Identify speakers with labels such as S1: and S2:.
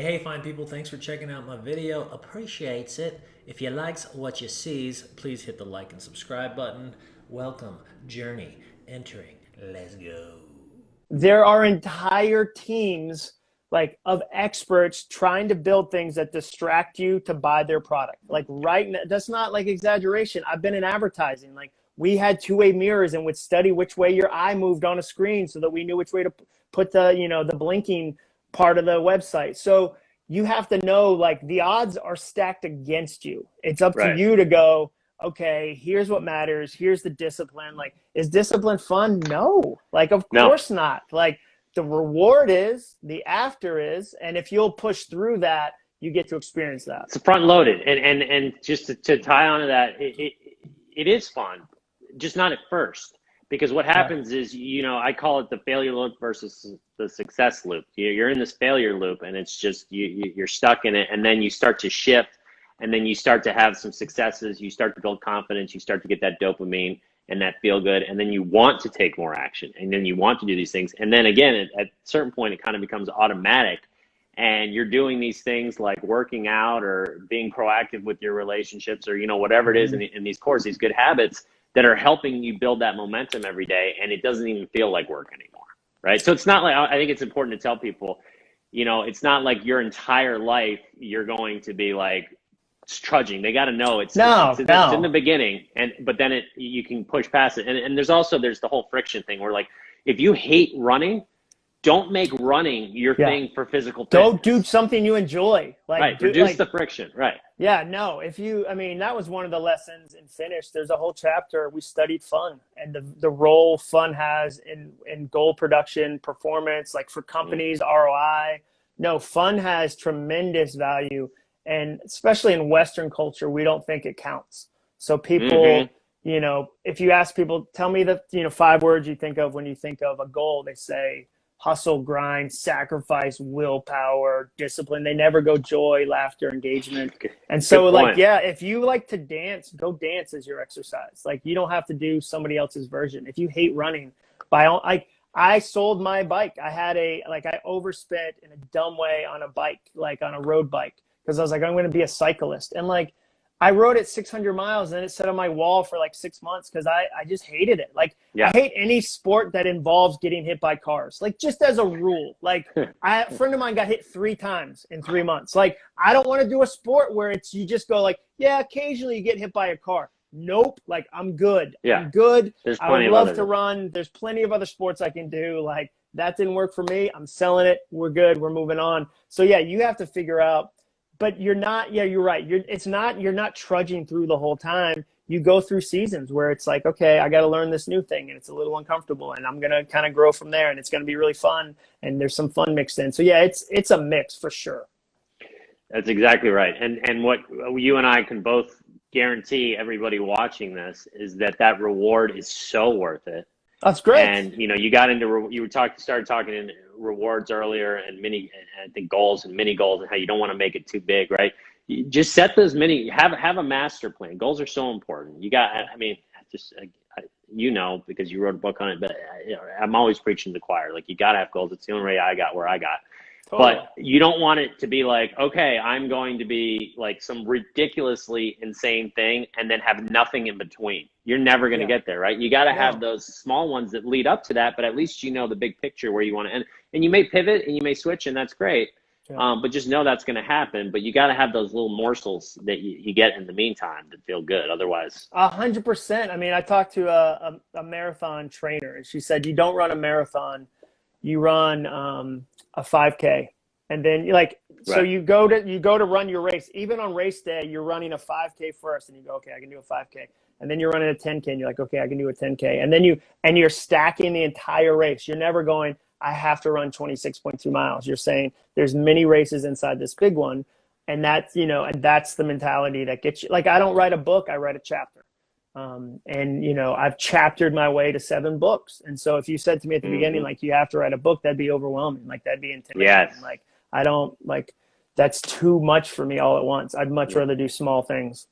S1: Hey, fine people, thanks for checking out my video. Appreciates it. If you likes what you sees, please hit the like and subscribe button. Welcome, journey, entering. Let's go.
S2: There are entire teams like of experts trying to build things that distract you to buy their product. Like right now, that's not like exaggeration. I've been in advertising. Like we had two-way mirrors and would study which way your eye moved on a screen so that we knew which way to put the blinking part of the website. So you have to know like the odds are stacked against you. It's up to
S3: Right.
S2: you to go, okay, here's what matters. Here's the discipline. Like, is discipline fun? No. Like, of
S3: No.
S2: course not. Like, the reward is, the after is, and if you'll push through that, you get to experience that.
S3: It's front loaded. And just to tie on to that, it is fun, just not at first. Because what happens is, I call it the failure loop versus the success loop. You're in this failure loop and it's just, you're stuck in it. And then you start to shift and then you start to have some successes. You start to build confidence. You start to get that dopamine and that feel good. And then you want to take more action and then you want to do these things. And then again, at a certain point, it kind of becomes automatic. And you're doing these things like working out or being proactive with your relationships or, whatever it is in these courses, these good habits that are helping you build that momentum every day. And it doesn't even feel like work anymore. Right. So it's not like, I think it's important to tell people, it's not like your entire life, you're going to be like trudging. They got to know it's in the beginning. But then you can push past it. And there's the whole friction thing where like, if you hate running, don't make running your thing for physical fitness.
S2: Don't do something you enjoy.
S3: Reduce the friction. Right.
S2: Yeah, no. That was one of the lessons in Finish. There's a whole chapter we studied fun and the role fun has in goal production, performance, like for companies, ROI. No, fun has tremendous value. And especially in Western culture, we don't think it counts. So people, if you ask people, tell me the 5 words you think of when you think of a goal, they say hustle, grind, sacrifice, willpower, discipline. They never go joy, laughter, engagement. And so if you like to dance, go dance as your exercise. Like you don't have to do somebody else's version. If you hate running, I sold my bike. I overspent in a dumb way on a bike, like on a road bike, because I was like, I'm going to be a cyclist. And like, I rode it 600 miles and then it sat on my wall for like 6 months because I just hated it. Like, I hate any sport that involves getting hit by cars. Like, just as a rule. Like, a friend of mine got hit 3 times in 3 months. Like, I don't want to do a sport where you just go like, yeah, occasionally you get hit by a car. Nope. Like, I'm good.
S3: Yeah.
S2: I'm good. I would love to run. There's plenty of other sports I can do. Like, that didn't work for me. I'm selling it. We're good. We're moving on. So, yeah, you have to figure out. But you're not, you're right. You're not trudging through the whole time. You go through seasons where it's like, okay, I got to learn this new thing and it's a little uncomfortable and I'm going to kind of grow from there and it's going to be really fun. And there's some fun mixed in. So yeah, it's a mix for sure.
S3: That's exactly right. And what you and I can both guarantee everybody watching this is that reward is so worth it.
S2: That's great.
S3: And you got into started talking in rewards earlier and I think goals and mini goals and how you don't want to make it too big, right? You just set those have a master plan. Goals are so important. You got, because you wrote a book on it, but I'm always preaching to the choir. Like you got to have goals. It's the only way I got where I got. Totally. But you don't want it to be like, okay, I'm going to be like some ridiculously insane thing and then have nothing in between. You're never going to get there, right? You got to have those small ones that lead up to that, but at least the big picture where you want to end. And you may pivot and you may switch, and that's great. Yeah. But just know that's going to happen. But you got to have those little morsels that you get in the meantime that feel good. Otherwise,
S2: 100%. I mean, I talked to a marathon trainer, and she said, you don't run a marathon, you run a 5K. And then so you go to run your race. Even on race day, you're running a 5K first, and you go, okay, I can do a 5K. And then you're running a 10K, and you're like, okay, I can do a 10K. And then you're stacking the entire race. You're never going, I have to run 26.2 miles. You're saying there's many races inside this big one. And that's, and that's the mentality that gets you. Like, I don't write a book, I write a chapter. I've chaptered my way to 7 books. And so if you said to me at the beginning, like, you have to write a book, that'd be overwhelming. Like, that'd be intimidating.
S3: Yes.
S2: Like, I don't, like, that's too much for me all at once. I'd much rather do small things.